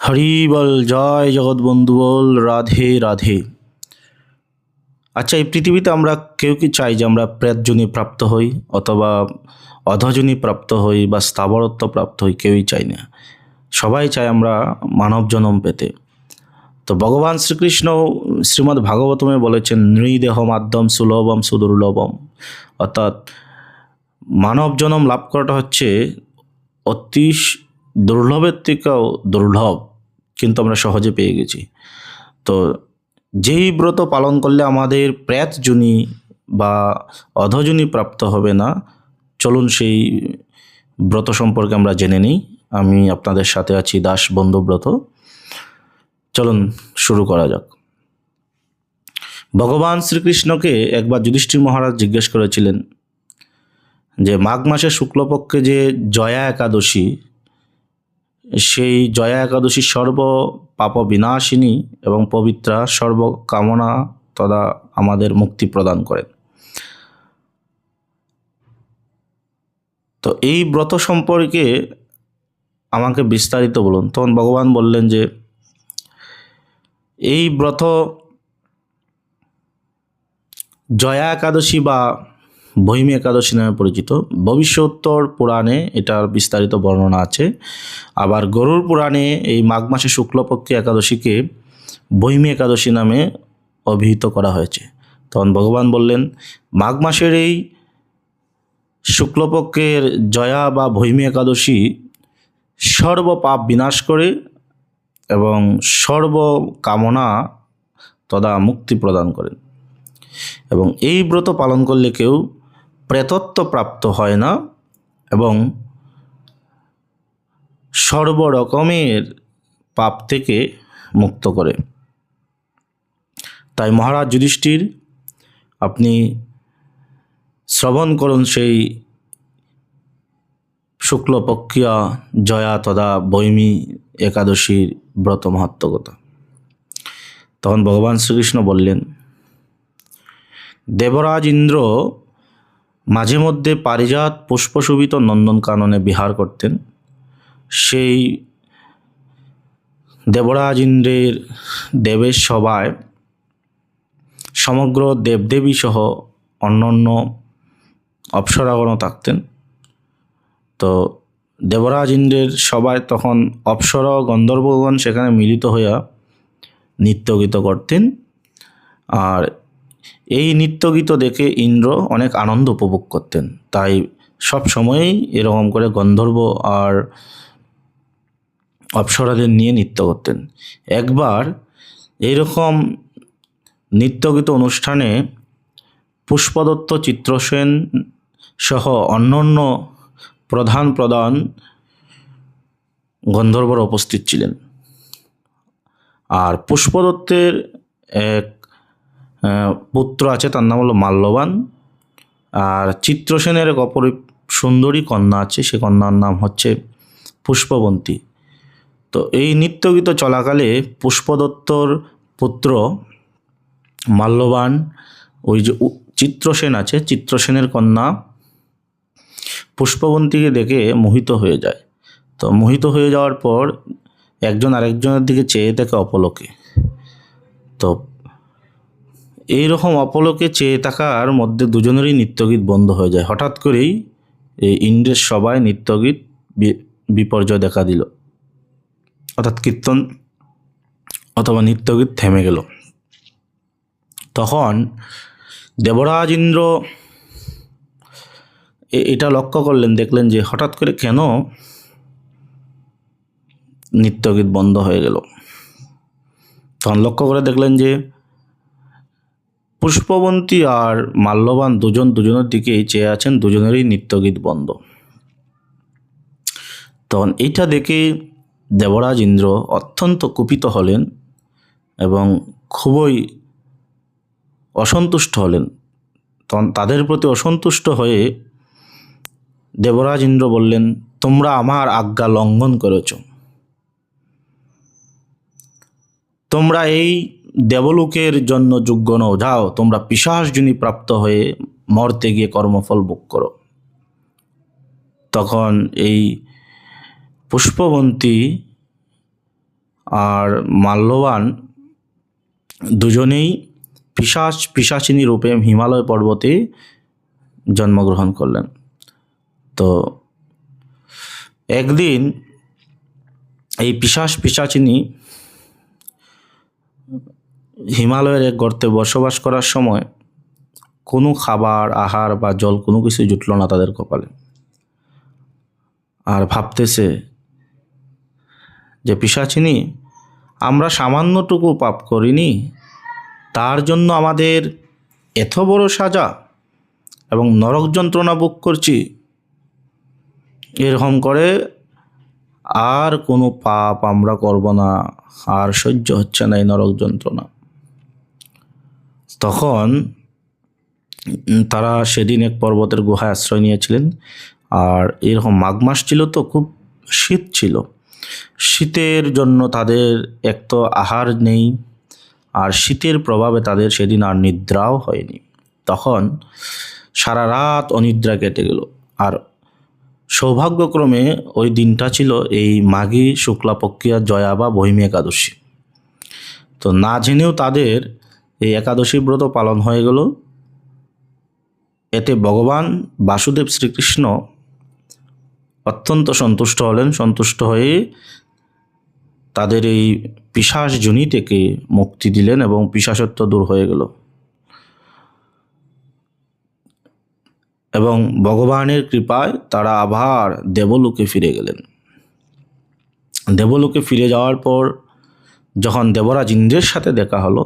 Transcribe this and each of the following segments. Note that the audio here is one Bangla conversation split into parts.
হরি বল, জয় জগৎ বন্ধু বল, রাধে রাধে। আচ্ছা, এই পৃথিবীতে আমরা কেউ কি চাই যে আমরা প্রেতজনি প্রাপ্ত হই অথবা অধজনি প্রাপ্ত হই বা স্থাবরত্ব প্রাপ্ত হই? কেউই চাই না। সবাই চায় আমরা মানব জন্ম পেতে। তো ভগবান শ্রীকৃষ্ণ শ্রীমদ্ ভাগবতমে বলেছেন, নৃদেহ মাধ্যম সুলভম সুদুর্লভম। অর্থাৎ মানব জন্ম লাভ করাটা হচ্ছে অতি দুর্লভের থেকেও দুর্লভ, কিন্তু আমরা সহজে পেয়ে গেছি। তো যেই ব্রত পালন করলে আমাদের প্রেতজনি বা অধজনি প্রাপ্ত হবে না, চলুন সেই ব্রত সম্পর্কে আমরা জেনে নিই। আমি আপনাদের সাথে আছি দাস বন্ধুব্রত। চলুন শুরু করা যাক। ভগবান শ্রীকৃষ্ণকে একবার যুধিষ্ঠির মহারাজ জিজ্ঞেস করেছিলেন যে মাঘ মাসের শুক্লপক্ষে যে জয়া একাদশী, সেই জয়া একাদশী সর্ব পাপ বিনাশিনী এবং পবিত্রা, সর্বকামনা তথা আমাদের মুক্তি প্রদান করেন। তো এই ব্রত সম্পর্কে আমাকে বিস্তারিত বলুন। তখন ভগবান বললেন যে এই ব্রত জয়া একাদশী বা ভৈমী একাদশী নামে পরিচিত। ভবিষ্যোত্তর পুরাণে এটার বিস্তারিত বর্ণনা আছে। আবার গরুড় পুরাণে এই মাঘ মাসে শুক্লপক্ষে একাদশীকে ভৈমী একাদশী নামে অভিহিত করা হয়েছে। তখন ভগবান বললেন, মাঘ মাসের এই শুক্লপক্ষের জয়া বা ভৈমী একাদশী সর্ব পাপ বিনাশ করে এবং সর্বকামনা তথা মুক্তি প্রদান করেন। এবং এই ব্রত পালন করলে কেউ প্রেতত্ব প্রাপ্ত হয় না এবং সর্বরকমের পাপ থেকে মুক্ত করে। তাই মহারাজ যুধিষ্ঠির, আপনি শ্রবণ করুন সেই শুক্লপক্ষীয় জয়া তথা ভৈমী একাদশীর ব্রত মাহাত্ম্য কথা। তখন ভগবান শ্রীকৃষ্ণ বললেন, দেবরাজ ইন্দ্র মাঝে মধ্যে পারিজাত পুষ্পশোভিত নন্দনকাননে বিহার করতেন। সেই দেবরাজ ইন্দ্রের দেবের সভায় সমগ্র দেবদেবী সহ অন্যান্য অপ্সরাগণও থাকতেন। তো দেবরাজ ইন্দ্রের সভায় তখন অপ্সরা গন্ধর্বগণ সেখানে মিলিত হইয়া নৃত্যগীত করতেন। আর এই নৃত্যগীত দেখে ইন্দ্র অনেক আনন্দ উপভোগ করতেন। তাই সব সময়ই এরকম করে গন্ধর্ব আর অপ্সরাদের নিয়ে নৃত্য করতেন। একবার এইরকম নৃত্যগীত অনুষ্ঠানে পুষ্পদত্ত, চিত্রসেন সহ অন্যান্য প্রধান গন্ধর্বরা উপস্থিত ছিলেন। আর পুষ্পদত্তের এক পুত্র আছে, তার নাম হলো মাল্যবান। আর চিত্রসেনের এক অপর সুন্দরী কন্যা আছে, সে কন্যার নাম হচ্ছে পুষ্পবন্তী। তো এই নৃত্যগীত চলাকালে পুষ্পদত্তর পুত্র মাল্যবান, ওই যে চিত্রসেন আছে, চিত্রসেনের কন্যা পুষ্পবন্তীকে দেখে মোহিত হয়ে যায়। তো মোহিত হয়ে যাওয়ার পর একজন আরেকজনের দিকে চেয়ে থাকে অপলকে। তো এইরকম অপলকে চেয়ে থাকার মধ্যে দুজনেরই নৃত্যগীত বন্ধ হয়ে যায়। হঠাৎ করেই এই ইন্দ্রের সভায় নৃত্যগীত বিপর্যয় দেখা দিল, অর্থাৎ কীর্তন অথবা নৃত্যগীত থেমে গেল। তখন দেবরাজ ইন্দ্র এটা লক্ষ্য করলেন, দেখলেন যে হঠাৎ করে কেন নৃত্যগীত বন্ধ হয়ে গেল। তখন লক্ষ্য করে দেখলেন যে পুষ্পবন্তী আর মাল্যবান দুজনের দিকেই চেয়ে আছেন, দুজনেরই নৃত্যগীত বন্ধ। তখন এইটা দেখে দেবরাজ ইন্দ্র অত্যন্ত কুপিত হলেন এবং খুবই অসন্তুষ্ট হলেন। তখন তাদের প্রতি অসন্তুষ্ট হয়ে দেবরাজ ইন্দ্র বললেন, তোমরা আমার আজ্ঞা লঙ্ঘন করেছ। তোমরা এই দেবলোকের জন্য যোগ্য নও, যাও তোমরা পিশাচযোনি প্রাপ্ত হয়ে মর্তে গিয়ে কর্মফল ভোগ করো। তখন এই পুষ্পবন্তী আর মাল্যবান দুজনেই পিশাচিনী রূপে হিমালয় পর্বতে জন্মগ্রহণ করলেন। তো একদিন এই পিশাচিনী হিমালয়ের এক গর্তে বসবাস করার সময় কোনো খাবার, আহার বা জল কোনো কিছু জুটল না তাদের কপালে। আর ভাবতেছে যে পিশাচিনী, আমরা সামান্যটুকু পাপ করিনি, তার জন্য আমাদের এত বড় সাজা এবং নরক যন্ত্রণা ভোগ করছি। এরকম করে আর কোনো পাপ আমরা করব না, আর সহ্য হচ্ছে না এই নরক যন্ত্রণা। তখন তারা সেদিন এক পর্বতের গুহায় আশ্রয় নিয়েছিলেন। আর এরকম মাঘ মাস ছিল, তো খুব শীত ছিল। শীতের জন্য তাদের এক তো আহার নেই, আর শীতের প্রভাবে তাদের সেদিন আর নিদ্রাও হয়নি। তখন সারা রাত অনিদ্রা কেটে গেল। আর সৌভাগ্যক্রমে ওই দিনটা ছিল এই মাঘী শুক্লাপক্ষিয়া জয়া বা বহিমী একাদশী। তো না জেনেও তাদের এই একাদশী ব্রত পালন হয়ে গেল। এতে ভগবান বাসুদেব শ্রীকৃষ্ণ অত্যন্ত সন্তুষ্ট হলেন। সন্তুষ্ট হয়ে তাদের এই পিশাচ যোনি থেকে মুক্তি দিলেন এবং পিশাচত্ব দূর হয়ে গেল। এবং ভগবানের কৃপায় তারা আবার দেবলোকে ফিরে গেলেন। দেবলোকে ফিরে যাওয়ার পর যখন দেবরাজ ইন্দ্রের সাথে দেখা হলো,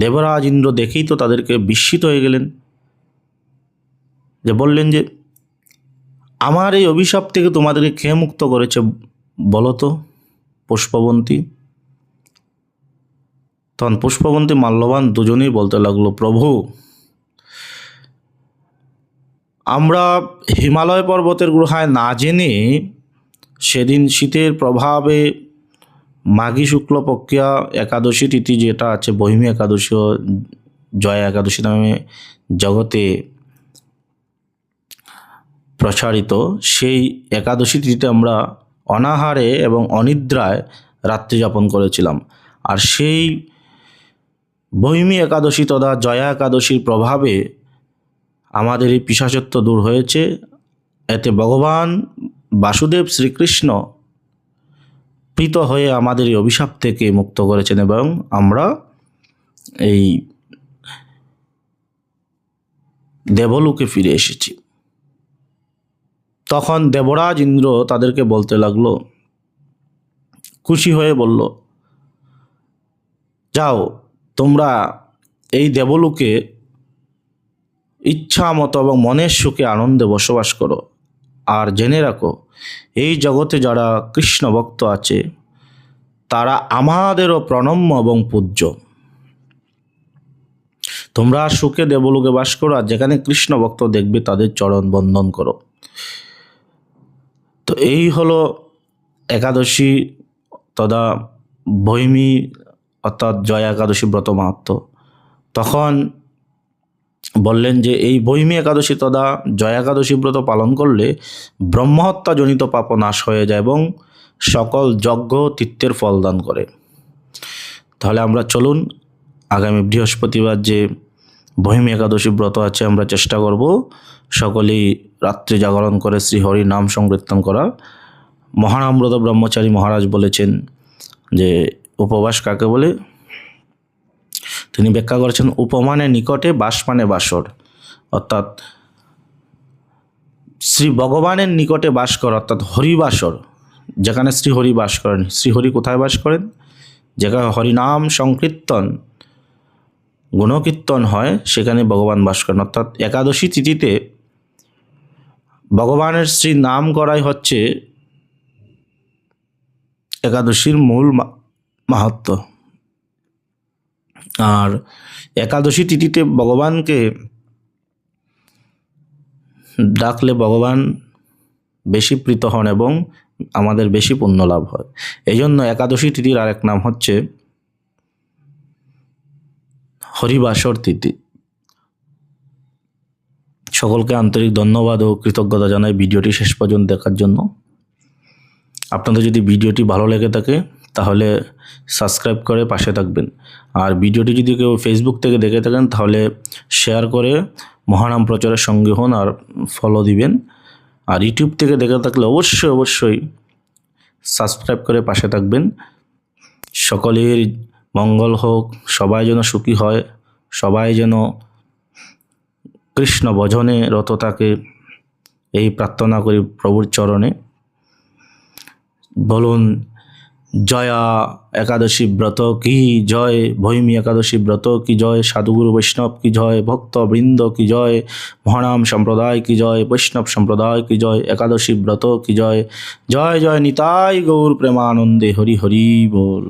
দেবরাজ ইন্দ্র দেখেই তো তাদেরকে বিস্মিত হয়ে গেলেন, যে বললেন যে আমার এই অভিশাপ থেকে তোমাদেরকে কে মুক্ত করেছে বলো তো পুষ্পবন্তী। তখন পুষ্পবন্তী মাল্যবান দুজনেই বলতে লাগলো, প্রভু, আমরা হিমালয় পর্বতের গুহায় না জেনে সেদিন শীতের প্রভাবে মাঘী শুক্লপক্ষিয়া একাদশী তিথি যেটা আছে বহিমী একাদশী ও জয়া একাদশী নামে জগতে প্রচারিত, সেই একাদশী তিথিতে আমরা অনাহারে এবং অনিদ্রায় রাত্রি যাপন করেছিলাম। আর সেই বহিমী একাদশী তথা জয়া একাদশীর প্রভাবে আমাদের এই পিশাচত্ব দূর হয়েছে। এতে ভগবান বাসুদেব শ্রীকৃষ্ণ প্রীত হয়ে আমাদের এই অভিশাপ থেকে মুক্ত করেছেন এবং আমরা এই দেবলোকে ফিরে এসেছি। তখন দেবরাজ ইন্দ্র তাদেরকে বলতে লাগলো, খুশি হয়ে বলল, যাও তোমরা এই দেবলোকে ইচ্ছা মতো এবং মনের সুখে আনন্দে বসবাস করো। আর জেনে রাখো, এই জগতে যারা কৃষ্ণ ভক্ত আছে তারা আমাদেরও প্রণম্য এবং পূজ্য। তোমরা সুখে দেবলোকে বাস করো, আর যেখানে কৃষ্ণ ভক্ত দেখবে তাদের চরণ বন্দন করো। তো এই হলো একাদশী তথা বহিমী অর্থাৎ জয়া একাদশী ব্রত মাহাত্ম্য। তখন বললেন যে এই বহিমী একাদশী তথা জয়া একাদশী ব্রত পালন করলে ব্রহ্মহত্যাজনিত পাপ নাশ হয়ে যায় এবং সকল যজ্ঞ তীর্থের ফল দান করে। তাহলে আমরা চলুন আগামী বৃহস্পতিবার যে বহিমী একাদশী ব্রত আছে আমরা চেষ্টা করব সকলেই রাত্রি জাগরণ করে শ্রীহরি নাম সংকীর্তন করা। মহানামব্রত ব্রহ্মচারী মহারাজ বলেছেন যে উপবাস কাকে বলে, তিনি ব্যাখ্যা করেছেন উপমানের নিকটে বাস মানে বাসর, অর্থাৎ শ্রী ভগবানের নিকটে বাস করা অর্থাৎ হরিবাসর, যেখানে শ্রীহরি বাস করেন। শ্রীহরি কোথায় বাস করেন? যেখানে হরিনাম সংকীর্তন গুণকীর্তন হয় সেখানে ভগবান বাস করেন। অর্থাৎ একাদশী তিথিতে ভগবানের শ্রী নাম করাই হচ্ছে একাদশীর মূল মাহাত্ম্য। আর একাদশী তিথিতে ভগবানকে ডাকলে ভগবান বেশি প্রীত হন এবং আমাদের বেশি পুণ্য লাভ হয়। এই জন্য একাদশী তিথির আরেক নাম হচ্ছে হরিবাসর তিথি। সকলকে আন্তরিক ধন্যবাদ ও কৃতজ্ঞতা জানাই ভিডিওটি শেষ পর্যন্ত দেখার জন্য। আপনাদের যদি ভিডিওটি ভালো লেগে থাকে তাহলে সাবস্ক্রাইব করে পাশে থাকবেন। আর ভিডিওটি যদি কেউ ফেসবুক থেকে দেখে থাকেন তাহলে শেয়ার করে মহানাম প্রচারের সঙ্গে হন আর ফলো দিবেন। আর ইউটিউব থেকে দেখে থাকলে অবশ্যই সাবস্ক্রাইব করে পাশে থাকবেন। সকলের মঙ্গল হোক, সবাই যেন সুখী হয়, সবাই যেন কৃষ্ণ ভজনে রত থাকে, এই প্রার্থনা করি প্রভুর চরণে। বলুন জয়া একাদশী ব্রত কি জয়, ভৈমী একাদশী ব্রত কি জয়, সাধুগুরু বৈষ্ণব কি জয়, ভক্তবৃন্দ কি জয়, মহানাম সম্প্রদায় কি জয়, বৈষ্ণব সম্প্রদায় কি জয়, একাদশী ব্রত কি জয়। জয় জয় নিতাই গৌর প্রেমানন্দে, হরি হরি বল।